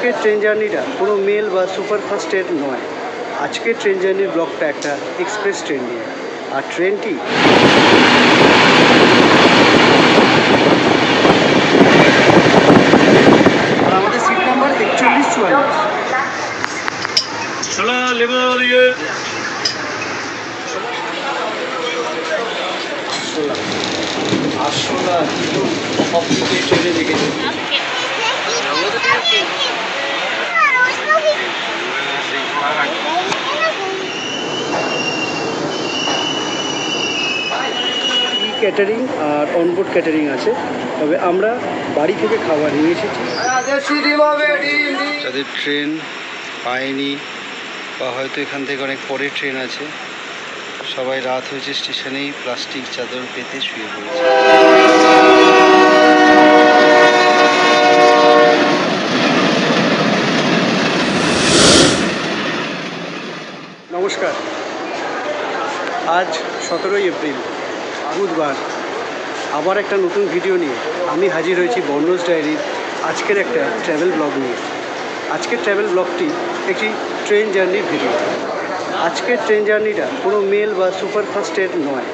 আজকের ট্রেন জার্নিটা কোনো মেল বা সুপারফাস্টের নয়। আজকের ট্রেন জার্নির ব্লগটা একটা এক্সপ্রেস ট্রেন নিয়ে। আর ট্রেনটি আর আমাদের সিট নাম্বার 4144। চলো লেবু দিয়ে আরশোলা সব কিছু এই ট্রেনে দেখেছি। ক্যাটারিং আর অনবোর্ড ক্যাটারিং আছে, তবে আমরা বাড়ি থেকে খাবার নিয়ে এসেছি। যাদের ট্রেন পায়নি বা হয়তো এখান থেকে অনেক পরে ট্রেন আছে, সবাই রাত হয়েছে স্টেশনেই প্লাস্টিক চাদর পেতে শুয়ে পড়েছে। নমস্কার, আজ 17ই এপ্রিল বুধবার। আবার একটা নতুন ভিডিও নিয়ে আমি হাজির হয়েছি বর্ণজ ডায়েরির আজকের একটা ট্র্যাভেল ব্লগ নিয়ে। আজকের ট্র্যাভেল ব্লগটি একটি ট্রেন জার্নির ভিডিও। আজকের ট্রেন জার্নিটা কোনো মেল বা সুপারফাস্টের নয়।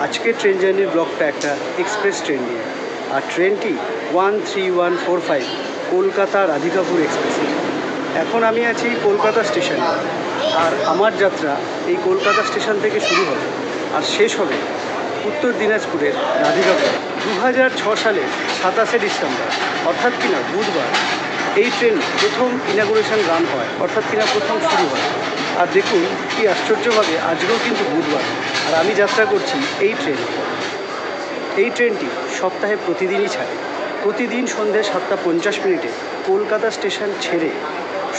আজকের ট্রেন জার্নির ব্লগটা একটা এক্সপ্রেস ট্রেন নিয়ে। আর ট্রেনটি 13145 কলকাতা রাধিকাপুর এক্সপ্রেসের। এখন আমি আছি কলকাতা স্টেশনে, আর আমার যাত্রা এই কলকাতা স্টেশন থেকে শুরু হবে আর শেষ হবে উত্তর দিনাজপুরের রাধিকাপুর। 2006 সালের 27শে ডিসেম্বর, অর্থাৎ কিনা বুধবার, এই ট্রেন প্রথম ইনাগুরেশন রান হয়, অর্থাৎ কিনা প্রথম শুরু হয়। আর দেখুন কি আশ্চর্যভাবে আজকেও কিন্তু বুধবার, আর আমি যাত্রা করছি এই ট্রেন। এই ট্রেনটি সপ্তাহে প্রতিদিনই ছাড়ে। প্রতিদিন সন্ধ্যে 7:50 কলকাতা স্টেশন ছেড়ে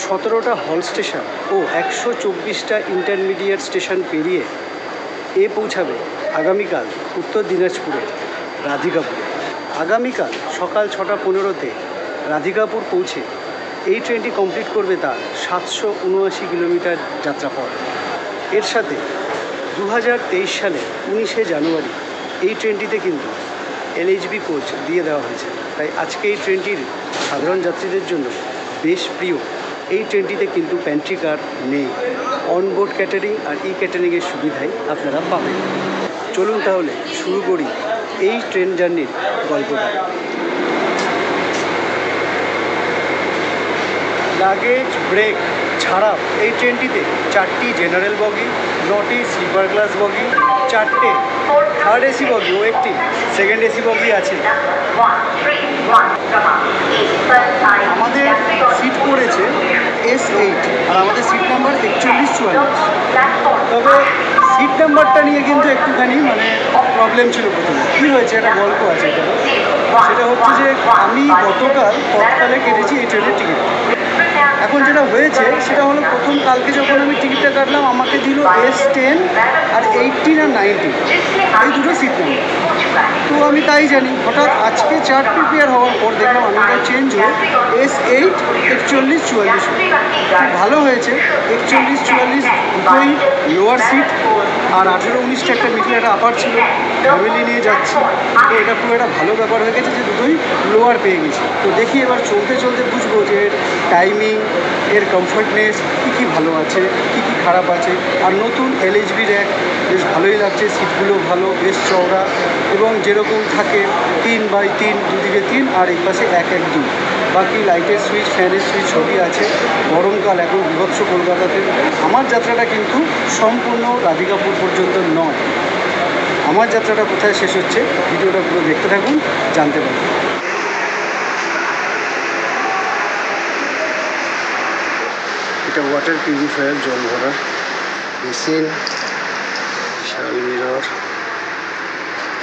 17টা হল স্টেশন ও 124টা ইন্টারমিডিয়েট স্টেশন পেরিয়ে পৌঁছাবে আগামীকাল উত্তর দিনাজপুরের রাধিকাপুরে। আগামীকাল সকাল 6:15 রাধিকাপুর পৌঁছে এই ট্রেনটি কমপ্লিট করবে তার 779 কিলোমিটার যাত্রাপথ। এর সাথে 2023 সালে 19শে জানুয়ারি এই ট্রেনটিতে কিন্তু LHB কোচ দিয়ে দেওয়া হয়েছে। তাই আজকে এই ট্রেনটির সাধারণ যাত্রীদের জন্য বেশ প্রিয়। এই ট্রেনটিতে কিন্তু প্যান্ট্রি কার নেই। অনবোর্ড ক্যাটারিং আর ক্যাটারিংয়ের সুবিধাই আপনারা পাবেন। চলুন তাহলে শুরু করি এই ট্রেন জার্নির গল্পটা। লাগেজ ব্রেক ছাড়া এই ট্রেনটিতে 4টি জেনারেল বগি, 9টি স্লিপার ক্লাস বগি, 4টে থার্ড AC বগি ও একটি সেকেন্ড AC বগি আছে। আমাদের সিট পড়েছে S8 আর আমাদের সিট নাম্বার 4144। তবে সিট নাম্বারটা নিয়ে কিন্তু একটুখানি প্রবলেম ছিল প্রথমে। কী হয়েছে, একটা গল্প আছে এটা। সেটা হচ্ছে যে আমি গতকাল তৎকালে কেটেছি এই ট্রেনের টিকিট। এখন যেটা হয়েছে সেটা হলো, প্রথম কালকে যখন আমি টিকিটটা কাটলাম আমাকে দিল S10 আর 18 আর 19, এই দুটো সিট নাম্বার। তো আমি তাই জানি, হঠাৎ আজকে চার্ট প্রিপেয়ার হওয়ার পর দেখলাম আমি এটা চেঞ্জ হয়ে S8 4144। ভালো হয়েছে, 4144 দুটোই লোয়ার সিট, আর 18-19টা একটা মিডিল একটা আপার ছিল। ফ্যামিলি নিয়ে যাচ্ছি, তো এটা পুরো একটা ভালো ব্যাপার হয়ে গেছে যে দুটোই লোয়ার পেয়ে গেছি। তো দেখি এবার চলতে চলতে বুঝবো যে এর টাইমিং, এর কমফর্টনেস কী কী ভালো আছে, কী কী খারাপ আছে। আর নতুন LHB র্যাক বেশ ভালোই লাগছে, সিটগুলো ভালো, বেশ চওড়া, এবং যেরকম থাকে 3x3, দুদিকে 3 আর এই পাশে 1-1-2। বাকি লাইটের সুইচ, ফ্যানের সুইচ সবই আছে। গরমকাল এখন বিভৎস কলকাতাতে। আমার যাত্রাটা কিন্তু সম্পূর্ণ রাধিকাপুর পর্যন্ত নয়। আমার যাত্রাটা কোথায় শেষ হচ্ছে ভিডিওটা পুরো দেখতে থাকুন, জানতে পারবেন। এটা ওয়াটার পিউরিফায়ার, জল ভরার বেসিন, বিশাল মিরর,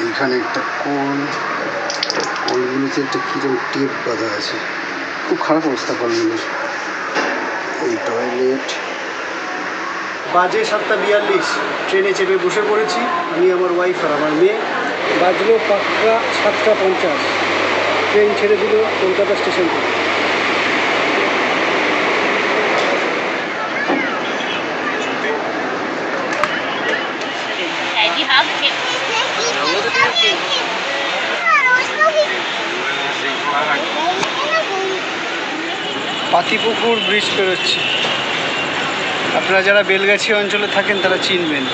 এইখানে একটা কলগুলোতে একটা কীরকম টেপ বাঁধা আছে, খুব খারাপ অবস্থা কলগুলোর। এই টয়লেট। বাজে 7:42, ট্রেনে চেপে বসে পড়েছি আমি, আমার ওয়াইফ আর আমার মেয়ে। বাজলো পাক্কা 7:50, ট্রেন ছেড়ে দিল কলকাতা স্টেশন থেকে। পাতিপুকুর ব্রিজ পেরোচ্ছি। আপনারা যারা বেলগাছি অঞ্চলে থাকেন তারা চিনবেন।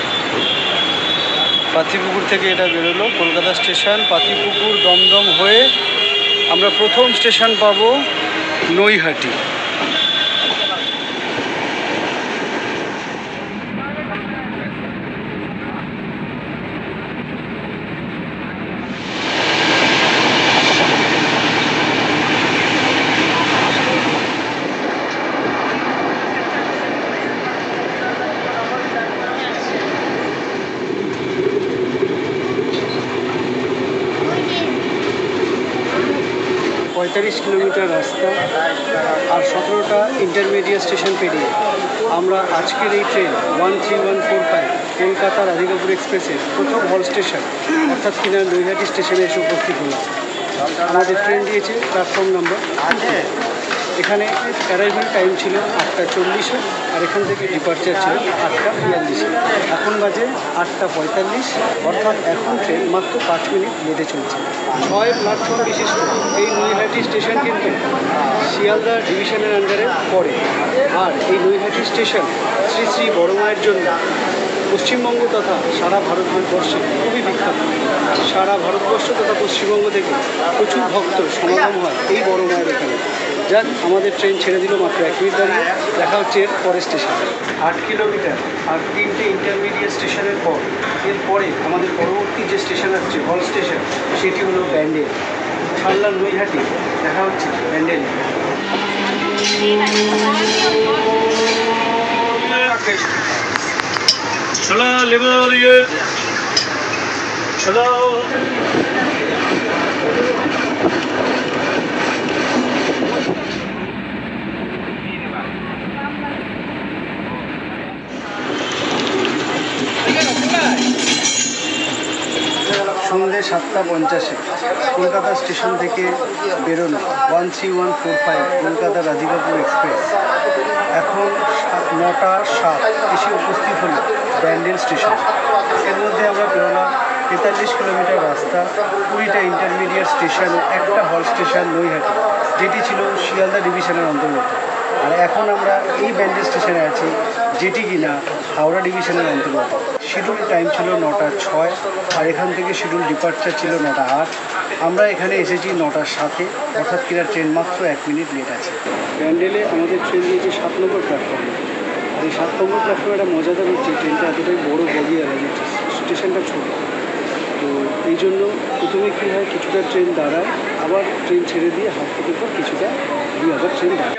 পাতিপুকুর থেকে এটা বেরোলো কলকাতা স্টেশন। পাতিপুকুর দমদম হয়ে আমরা প্রথম স্টেশন পাবো নৈহাটি। 45 কিলোমিটার রাস্তা আর 17টা ইন্টারমিডিয়েট স্টেশন পেরিয়ে আমরা আজকের এই ট্রেন 13145 কলকাতা রাধিকাপুর এক্সপ্রেসের প্রথম হল স্টেশন অর্থাৎ কিনা নৈহাটি স্টেশনে এসে উপস্থিত হলাম। আমাদের ট্রেন দিয়েছে প্ল্যাটফর্ম নাম্বার 2। এখানে অ্যারাইভাল টাইম ছিল 8:40 আর এখান থেকে ডিপার্চার ছিল 8:42। এখন বাজে 8:45, অর্থাৎ এখন ট্রেন মাত্র 5 মিনিট লেটে চলছে। 6 প্ল্যাটফর্ম বিশিষ্ট এই নৈহাটি স্টেশন কিন্তু শিয়ালদা ডিভিশনের আন্ডারে পড়ে। আর এই নৈহাটি স্টেশন শ্রী শ্রী বড় মায়ের জন্য পশ্চিমবঙ্গ তথা সারা ভারতবর্ষে খুবই বিখ্যাত। সারা ভারতবর্ষ তথা পশ্চিমবঙ্গ থেকে প্রচুর ভক্ত সমাগম হয় এই বড় মায়ের এখানে। যাক, আমাদের ট্রেন ছেড়ে দিল মাত্র 1 মিনিট দাঁড়িয়ে। দেখা হচ্ছে এর পরের স্টেশনে। 8 কিলোমিটার আর 3টে ইন্টারমিডিয়েট স্টেশনের পর এরপরে আমাদের পরবর্তী যে স্টেশন আসছে হল স্টেশন, সেটি হলো ব্যান্ডেল। ছাড়লাম নৈহাটি, দেখা হচ্ছে ব্যান্ডেল। চলো লেবু দিয়ে চলো। সন্ধ্যে 7:50 কলকাতা স্টেশন থেকে বেরোনো 13145 কলকাতা রাধিকাপুর এক্সপ্রেস এখন 9:07 এসে উপস্থিত হলো ব্যান্ডেল স্টেশন। এর মধ্যে আমরা বেরোলাম 43 কিলোমিটার রাস্তা, 20টা ইন্টারমিডিয়েট স্টেশন ও একটা হল স্টেশন নৈহাটি, যেটি ছিল শিয়ালদা ডিভিশনের অন্তর্গত। আর এখন আমরা এই ব্যান্ডেল স্টেশনে আছি, যেটি কিনা হাওড়া ডিভিশনের অন্তর্গত। শিডিউল টাইম ছিল 9:06 আর এখান থেকে শিডিউল ডিপার্চার ছিল 9:08। আমরা এখানে এসেছি 9:07, অর্থাৎ কিনা ট্রেন মাত্র 1 মিনিট লেট আছে। ব্যান্ডেলে আমাদের ট্রেন দিয়েছে 7 নম্বর প্ল্যাটফর্মে। আর এই 7 নম্বর প্ল্যাটফর্মে একটা মজাদার হচ্ছে ট্রেনটা এতটাই বড় বগি আর স্টেশনটা ছোট। তো এই জন্য প্রথমে কী হয়, কিছুটা ট্রেন দাঁড়ায়, আবার ট্রেন ছেড়ে দিয়ে হাফ ফুটের পর কিছুটা দিয়ে আবার ট্রেন দাঁড়ায়।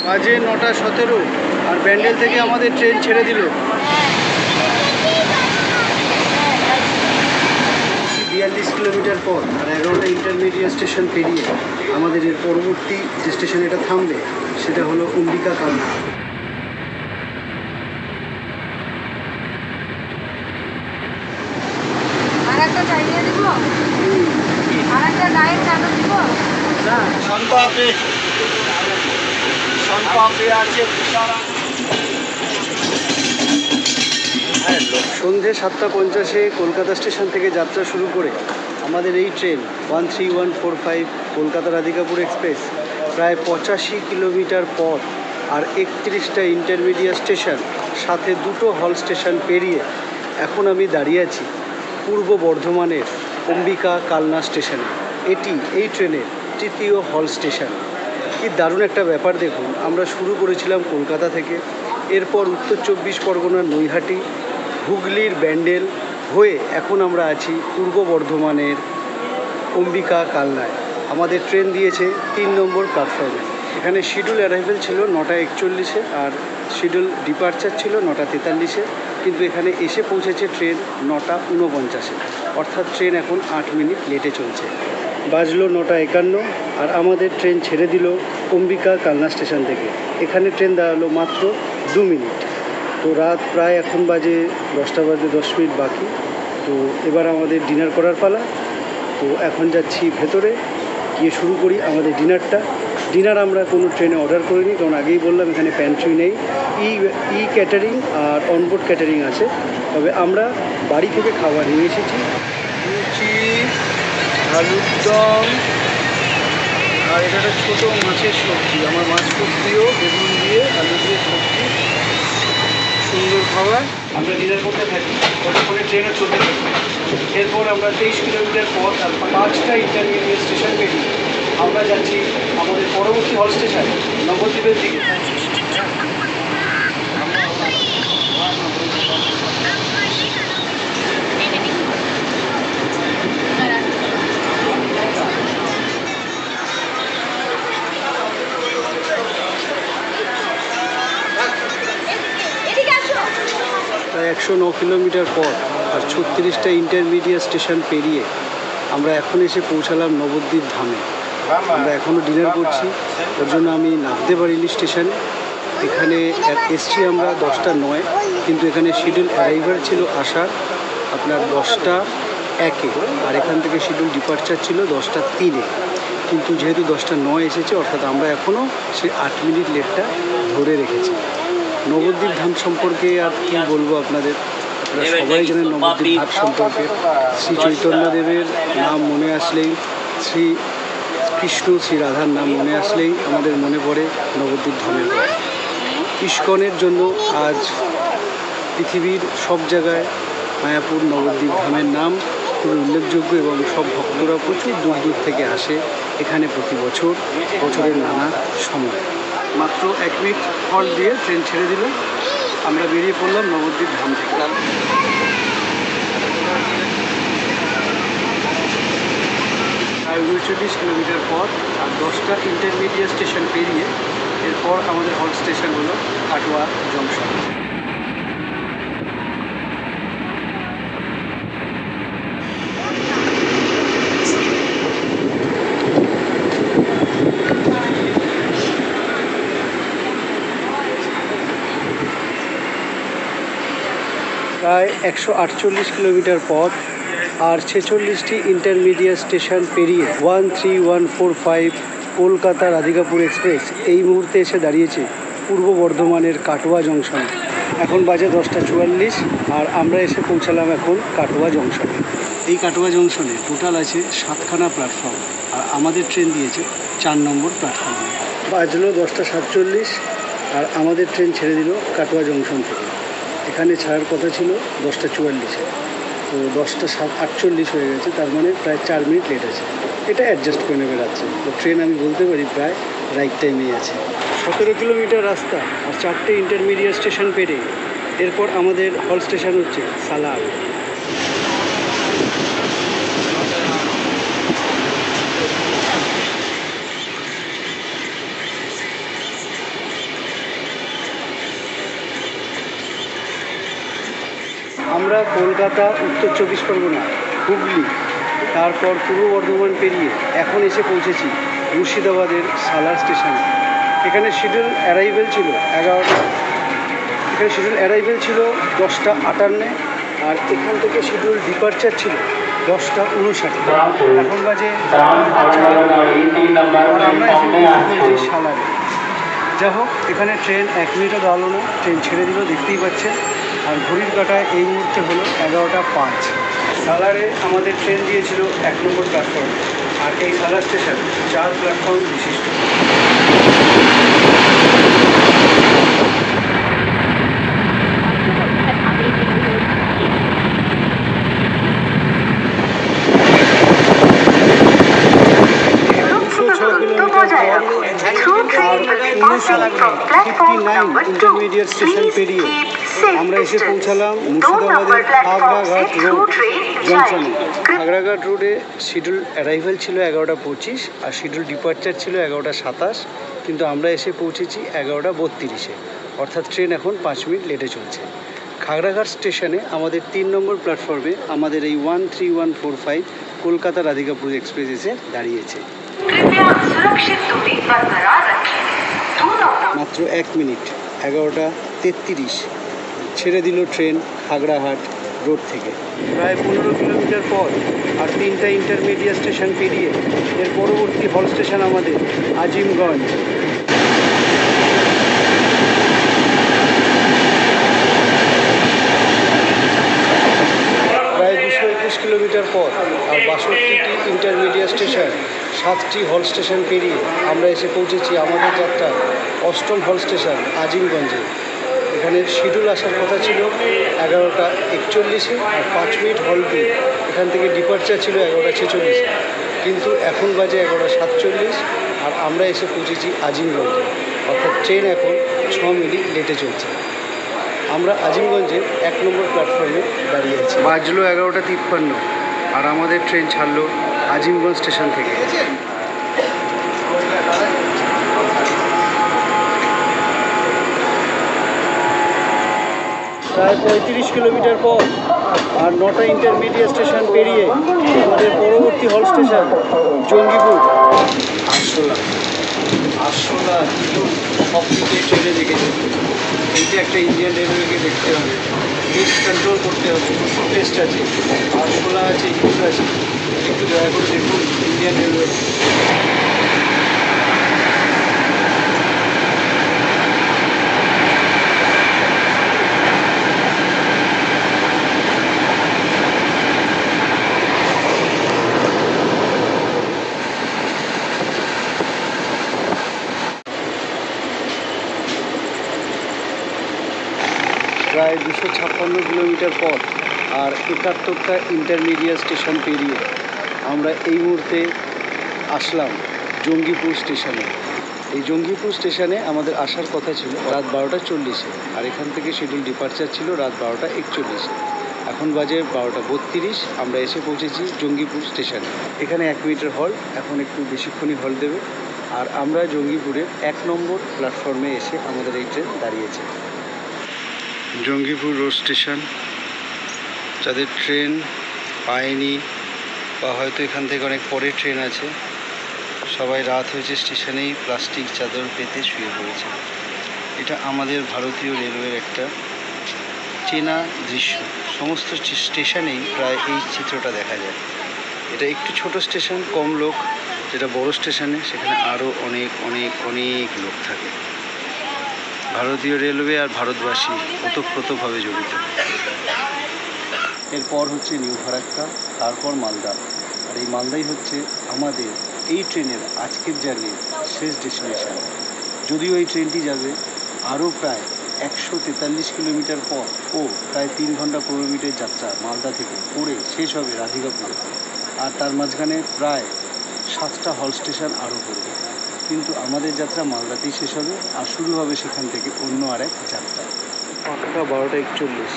বাজে 9:17 আর ব্যান্ডেল থেকে আমাদের ট্রেন ছেড়ে দিল 42 কিলোমিটার পর। আর 11টা ইন্টারমিডিয়েট স্টেশন পেরিয়ে আমাদের এর পরবর্তী যে স্টেশন এটা থামবে সেটা হলো অম্বিকা কালনা। সন্ধ্যে 7:50 কলকাতা স্টেশন থেকে যাত্রা শুরু করে আমাদের এই ট্রেন 13145 কলকাতা রাধিকাপুর এক্সপ্রেস প্রায় 85 কিলোমিটার পর আর 31টা ইন্টারমিডিয়েট স্টেশন সাথে 2টো হল স্টেশন পেরিয়ে এখন আমি দাঁড়িয়ে আছি পূর্ব বর্ধমানের অম্বিকা কালনা স্টেশনে। এটি এই ট্রেনের 3য় হল স্টেশন। কি দারুণ একটা ব্যাপার দেখুন, আমরা শুরু করেছিলাম কলকাতা থেকে, এরপর উত্তর 24 পরগনার নৈহাটি, হুগলির ব্যান্ডেল হয়ে এখন আমরা আছি পূর্ব বর্ধমানের অম্বিকা কালনায়। আমাদের ট্রেন দিয়েছে 3 নম্বর প্ল্যাটফর্মে। এখানে শিডিউল অ্যারাইভেল ছিল 9:41 আর শিডিউল ডিপার্চার ছিল 9:43, কিন্তু এখানে এসে পৌঁছেছে ট্রেন 9:49, অর্থাৎ ট্রেন এখন 8 মিনিট লেটে চলছে। বাজলো 9:51 আর আমাদের ট্রেন ছেড়ে দিল অম্বিকা কালনা স্টেশন থেকে। এখানে ট্রেন দাঁড়ালো মাত্র 2 মিনিট। তো রাত প্রায় এখন বাজে 10টা বাজে 10 মিনিট বাকি। তো এবার আমাদের ডিনার করার পালা। তো এখন যাচ্ছি ভেতরে, গিয়ে শুরু করি আমাদের ডিনারটা। ডিনার আমরা কোনো ট্রেনে অর্ডার করিনি, কারণ আগেই বললাম এখানে প্যান্ট্রি নেই। ই ক্যাটারিং আর অনবোর্ড ক্যাটারিং আছে। তবে আমরা বাড়ি থেকে খাবার নিয়ে এসেছি, লুচি, আলুর দম, আর এটা একটা ছোটো মাছের সবজি, আমার মাছ খুব প্রিয়, বেগুন দিয়ে আলু দিয়ে সবজি, সুন্দর খাবার। আমরা ডিনার করতে থাকি, ততক্ষণে ট্রেনও চলতে থাকি। এরপর আমরা 23 কিলোমিটার পথ আর 5টা ইন্টারমিডিয়েট স্টেশন পেরিয়ে আমরা যাচ্ছি আমাদের পরবর্তী হল স্টেশন নবদ্বীপের দিকে। প্রায় 109 কিলোমিটার পথ আর 36টা ইন্টারমিডিয়েট স্টেশন পেরিয়ে আমরা এখন এসে পৌঁছালাম নবদ্বীপ ধামে। আমরা এখনও ডিনার করছি, ওর জন্য আমি নামতে পারিনি স্টেশনে। এখানে এসছি আমরা 10:09, কিন্তু এখানে শিডিউল অ্যারাইভাল ছিল আসার আপনার 10:01, আর এখান থেকে শিডিউল ডিপার্চার ছিল 10:03। কিন্তু যেহেতু 10:09 এসেছে, অর্থাৎ আমরা এখনও সেই 8 মিনিট লেটটা ধরে রেখেছি। নবদ্বীপ ধাম সম্পর্কে আর কী বলবো আপনাদের, আপনারা সবাই জানেন নবদ্বীপ ধাম সম্পর্কে। শ্রী চৈতন্যদেবের নাম মনে আসলেই, শ্রী কৃষ্ণ শ্রী রাধার নাম মনে আসলেই আমাদের মনে পড়ে নবদ্বীপ ধামের কথা। ইস্কনের জন্য আজ পৃথিবীর সব জায়গায় মায়াপুর নবদ্বীপ ধামের নাম খুবই উল্লেখযোগ্য, এবং সব ভক্তরা প্রচুর দূর দূর থেকে আসে এখানে প্রতি বছর, বছরের নানা সময়। মাত্র 1 মিনিট হল্ট দিয়ে ট্রেন ছেড়ে দিল, আমরা বেরিয়ে পড়লাম নবদ্বীপ ধাম থেকে। 39 কিলোমিটার পথ আর 10টা ইন্টারমিডিয়েট স্টেশন পেরিয়ে এরপর আমাদের হল স্টেশন হলো কাটোয়া জংশন। প্রায় 148 কিলোমিটার পথ আর 46টি ইন্টারমিডিয়েট স্টেশন পেরিয়ে 13145 কলকাতা রাধিকাপুর এক্সপ্রেস এই মুহূর্তে এসে দাঁড়িয়েছে পূর্ব বর্ধমানের কাটোয়া জংশনে। এখন বাজে 10:44 আর আমরা এসে পৌঁছালাম এখন কাটোয়া জংশনে। এই কাটোয়া জংশনে টোটাল আছে 7খানা প্ল্যাটফর্ম, আর আমাদের ট্রেন দিয়েছে 4 নম্বর প্ল্যাটফর্মে। বাজলো 10:47 আর আমাদের ট্রেন ছেড়ে দিল কাটোয়া জংশন থেকে। এখানে ছাড়ার কথা ছিল 10:44, তো 10:48 হয়ে গেছে, তার মানে প্রায় 4 মিনিট লেট আছে। এটা অ্যাডজাস্ট করে নেবে রাত্রে, তো ট্রেন আমি বলতে পারি প্রায় রাইট টাইমেই আছে। 17 কিলোমিটার রাস্তা আর 4টে ইন্টারমিডিয়েট স্টেশন পেরিয়ে এরপর আমাদের হল স্টেশন হচ্ছে সালার। আমরা কলকাতা, উত্তর 24 পরগনা, হুগলি, তারপর পূর্ব বর্ধমান পেরিয়ে এখন এসে পৌঁছেছি মুর্শিদাবাদের সালার স্টেশনে। এখানে শিডিউল অ্যারাইভেল ছিল 11টা, এখানে শিডিউল অ্যারাইভেল ছিল 10:58, আর এখান থেকে শিডিউল ডিপার্চার ছিল 10:59। এখন বাজে আমরা এসে সালারে। যাই হোক, এখানে ট্রেন 1 মিনিটও দাঁড়ালো না, ট্রেন ছেড়ে দিল, দেখতেই পাচ্ছেন। আর ঘড়ির কাঁটায় এই মুহূর্তে হলো 11:05। সালারে আমাদের ট্রেন দিয়েছিল 1 নম্বর প্ল্যাটফর্ম, আর এই সালার স্টেশন 4 প্ল্যাটফর্ম বিশিষ্ট। ইন্টারমিডিয়েট স্টেশন পেরিয়ে আমরা এসে পৌঁছালাম মুর্শিদাবাদের খাগড়াঘাট রোড জংশনে। খাগড়াঘাট রোডে শিডিউল অ্যারাইভেল ছিল 11:25 আর শিডিউল ডিপার্চার ছিল 11:27, কিন্তু আমরা এসে পৌঁছেছি 11:32, অর্থাৎ ট্রেন এখন 5 মিনিট লেটে চলছে। খাগড়াঘাট স্টেশনে আমাদের 3 নম্বর প্ল্যাটফর্মে আমাদের এই 13145 কলকাতা রাধিকাপুর এক্সপ্রেস এসে দাঁড়িয়েছে। মাত্র 1 মিনিট, 11:33 ছেড়ে দিল ট্রেন খাগড়াঘাট রোড থেকে। প্রায় 15 কিলোমিটার পর আর 3টা ইন্টারমিডিয়েট স্টেশন পেরিয়ে এর পরবর্তী হল স্টেশন আমাদের আজিমগঞ্জ। প্রায় 221 কিলোমিটার পর আর 62টি ইন্টারমিডিয়েট স্টেশন 7টি হল স্টেশন পেরিয়ে আমরা এসে পৌঁছেছি আমাদের যাত্রা 8ম হল স্টেশন আজিমগঞ্জে। এখানে শিডিউল আসার কথা ছিল 11টা 41-এ আর 5 মিনিট হল দিয়ে এখান থেকে ডিপার্চার ছিল 11টা 46, কিন্তু এখন বাজে 11টা 47 আর আমরা এসে পৌঁছেছি আজিমগঞ্জে, অর্থাৎ ট্রেন এখন 6 মিনিট লেটে চলছে। আমরা আজিমগঞ্জের 1 নম্বর প্ল্যাটফর্মে দাঁড়িয়ে আছি। বাজলো 11টা 53 আর আমাদের ট্রেন ছাড়লো আজিমগঞ্জ স্টেশন থেকে। প্রায় 35 কিলোমিটার পর আর 9টা ইন্টারমিডিয়েট স্টেশন পেরিয়ে আমাদের পরবর্তী হল স্টেশন জঙ্গিপুর। আরশোলা কিন্তু সব দিকে ট্রেনে দেখেছে, এইটা একটা ইন্ডিয়ান রেলওয়েকে দেখতে হবে, টেস্ট কন্ট্রোল করতে হবে, প্রচুর টেস্ট আছে, আরশোলা আছে, ইউজ আছে, একটু দয়া করে দেখুন ইন্ডিয়ান রেলওয়ে। প্রায় 256 কিলোমিটার পথ আর 71টা ইন্টারমিডিয়েট স্টেশন পেরিয়ে আমরা এই মুহূর্তে আসলাম জঙ্গিপুর স্টেশনে। এই জঙ্গিপুর স্টেশনে আমাদের আসার কথা ছিল রাত 12টা 40-এ আর এখান থেকে শিডিউল ডিপার্চার ছিল রাত 12টা 41-এ। এখন বাজে 12টা 32, আমরা এসে পৌঁছেছি জঙ্গিপুর স্টেশনে। এখানে 1 মিনিটের হল, এখন একটু বেশিক্ষণই হল দেবে। আর আমরা জঙ্গিপুরের 1 নম্বর প্ল্যাটফর্মে এসে আমাদের এই ট্রেন দাঁড়িয়েছে। জঙ্গিপুর রোড স্টেশন, যাদের ট্রেন পায়নি বা হয়তো এখান থেকে অনেক পরে ট্রেন আছে, সবাই রাত হয়েছে স্টেশনেই প্লাস্টিক চাদর পেতে শুয়ে পড়েছে। এটা আমাদের ভারতীয় রেলওয়ের একটা চেনা দৃশ্য। সমস্ত স্টেশনেই প্রায় এই চিত্রটা দেখা যায়। এটা একটু ছোট স্টেশন, কম লোক, যেটা বড় স্টেশনে সেখানে আরও অনেক অনেক অনেক লোক থাকে। ভারতীয় রেলওয়ে আর ভারতবাসী ওতপ্রোতভাবে জড়িত। এরপর হচ্ছে নিউ ফারাক্কা, তারপর মালদা, আর এই মালদাই হচ্ছে আমাদের এই ট্রেনের আজকের জার্নির শেষ ডেস্টিনেশন। যদিও এই ট্রেনটি যাবে আরও প্রায় 143 কিলোমিটার পর ও প্রায় 3 ঘন্টা 15 মিনিটের যাত্রা মালদা থেকে করে শেষ হবে রাধিকাপুরে, আর তার মাঝখানে প্রায় 7টা হল স্টেশন আরও পড়বে। কিন্তু আমাদের যাত্রা মালদাতেই শেষ হবে আর শুরু হবে সেখান থেকে অন্য আরেক যাত্রা। 5টা 12টা 41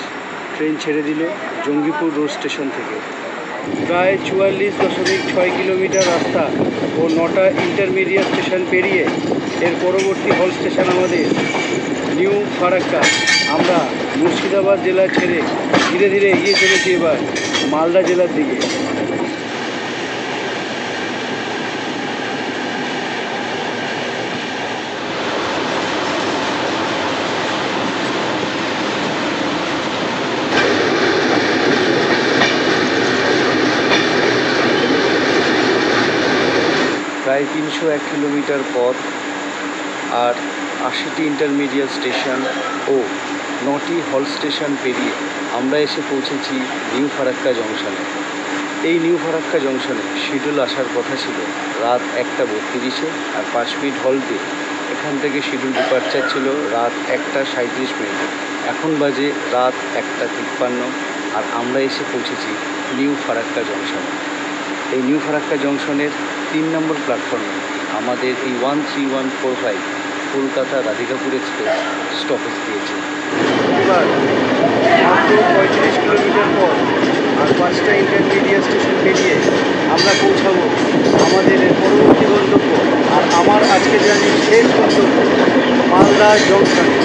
ট্রেন ছেড়ে দিল জঙ্গিপুর রোড স্টেশন থেকে। প্রায় 44.6 কিলোমিটার রাস্তা ও 9টা ইন্টারমিডিয়েট স্টেশন পেরিয়ে এর পরবর্তী হল স্টেশন আমাদের নিউ ফারাক্কা। আমরা মুর্শিদাবাদ জেলা ছেড়ে ধীরে ধীরে এগিয়ে চলেছি এবার মালদা জেলার দিকে। প্রায় 301 কিলোমিটার পথ আর 80টি ইন্টারমিডিয়েট স্টেশন ও 9টি হল স্টেশন পেরিয়ে আমরা এসে পৌঁছেছি নিউ ফারাক্কা জংশনে। এই নিউ ফারাক্কা জংশনে শিডিউল আসার কথা ছিল রাত 1টা 32-এ আর 5 মিনিট হল দিয়ে এখান থেকে শিডিউল ডিপার্চার ছিল রাত 1টা 37 মিনিটে। এখন বাজে রাত 1টা 53 আর আমরা এসে পৌঁছেছি নিউ ফারাক্কা জংশনে। এই নিউ ফারাক্কা জংশনের 3 নম্বর প্ল্যাটফর্মে আমাদের এই 13145 কলকাতা রাধিকাপুর এক্সপ্রেস স্টপেজ দিয়েছে। এবার মাত্র 35 কিলোমিটার পর আর 5টা ইন্টারমিডিয়েট স্টেশন পেরিয়ে আমরা পৌঁছাবো আমাদের পরবর্তী গন্তব্য আর আমার আজকে জার্নির শেষ গন্তব্য মালদা জংশনে।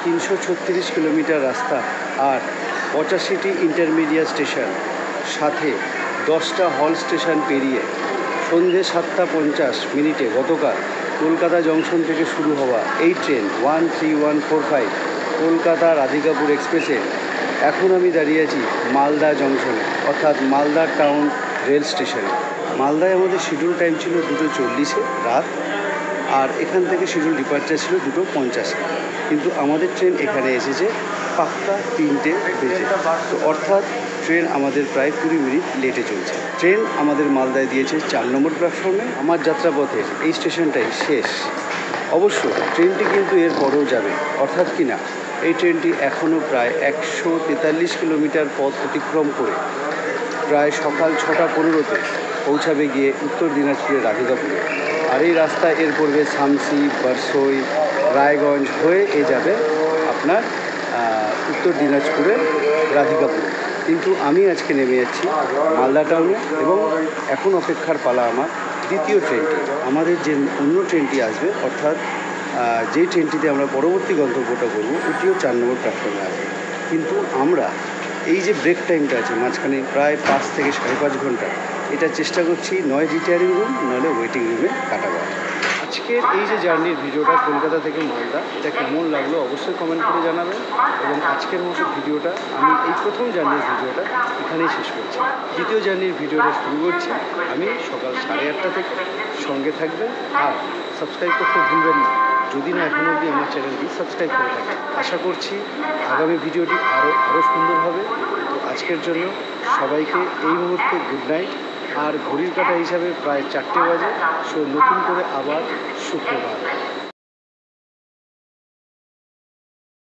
336 কিলোমিটার রাস্তা আর 85টি ইন্টারমিডিয়েট স্টেশন, সাথে 10টা হল স্টেশন পেরিয়ে সন্ধে 7:50 গতকাল কলকাতা জংশন থেকে শুরু হওয়া এই ট্রেন 13145 কলকাতা রাধিকাপুর এক্সপ্রেসে এখন আমি দাঁড়িয়ে আছি মালদা জংশনে, অর্থাৎ মালদা টাউন রেল স্টেশনে। মালদায় আমাদের শিডিউল টাইম ছিল 2:40 রাত, আর এখান থেকে শিডিউল ডিপার্চার ছিল 2:50, কিন্তু আমাদের ট্রেন এখানে এসেছে পাক্কা 3টে বেজে। তো অর্থাৎ ট্রেন আমাদের প্রায় 20 মিনিট লেটে চলছে। ট্রেন আমাদের মালদায় দিয়েছে 4 নম্বর প্ল্যাটফর্মে। আমার যাত্রাপথের এই স্টেশনটাই শেষ। অবশ্য ট্রেনটি কিন্তু এর পরেও যাবে, অর্থাৎ কি না, এই ট্রেনটি এখনও প্রায় 143 কিলোমিটার পথ অতিক্রম করে প্রায় সকাল 6:15 পৌঁছাবে গিয়ে উত্তর দিনাজপুরের রাধিকাপুরে। আর এই রাস্তা এর পড়বে শামসি, বারসই, রায়গঞ্জ হয়ে যাবে আপনার উত্তর দিনাজপুরের রাধিকাপুরে। কিন্তু আমি আজকে নেমে যাচ্ছি মালদা টাউনে, এবং এখন অপেক্ষার পালা আমার দ্বিতীয় ট্রেনটি। আমাদের যে অন্য ট্রেনটি আসবে, অর্থাৎ যে ট্রেনটিতে আমরা পরবর্তী গন্তব্যটা করবো, ওটিও 4 নম্বর প্ল্যাটফর্মে আসবে। কিন্তু আমরা এই যে ব্রেক টাইমটা আছে মাঝখানে প্রায় 5 থেকে 5.5 ঘন্টা, এটা চেষ্টা করছি নয় রিটায়ারিং রুম নইলে ওয়েটিং রুমে কাটাবার। আজকের এই যে জার্নির ভিডিওটা কলকাতা থেকে মালদা, এটা কেমন লাগলো অবশ্যই কমেন্ট করে জানাবেন। এবং আজকের মতো ভিডিওটা আমি এই প্রথম জার্নির ভিডিওটা এখানেই শেষ করছি। দ্বিতীয় জার্নির ভিডিওটা শুরু করছি আমি সকাল 8:30 থেকে। সঙ্গে থাকবেন আর সাবস্ক্রাইব করতে ভুলবেন না, যদি না এখন অবধি আমার চ্যানেলটি সাবস্ক্রাইব করে থাকেন। আশা করছি আগামী ভিডিওটি আরও সুন্দর হবে। তো আজকের জন্য সবাইকে এই মুহূর্তে গুড নাইট। আর ঘড়ির কাঁটা হিসাবে প্রায় 4টে বাজে। সো নতুন করে আবার সুপ্রভাত।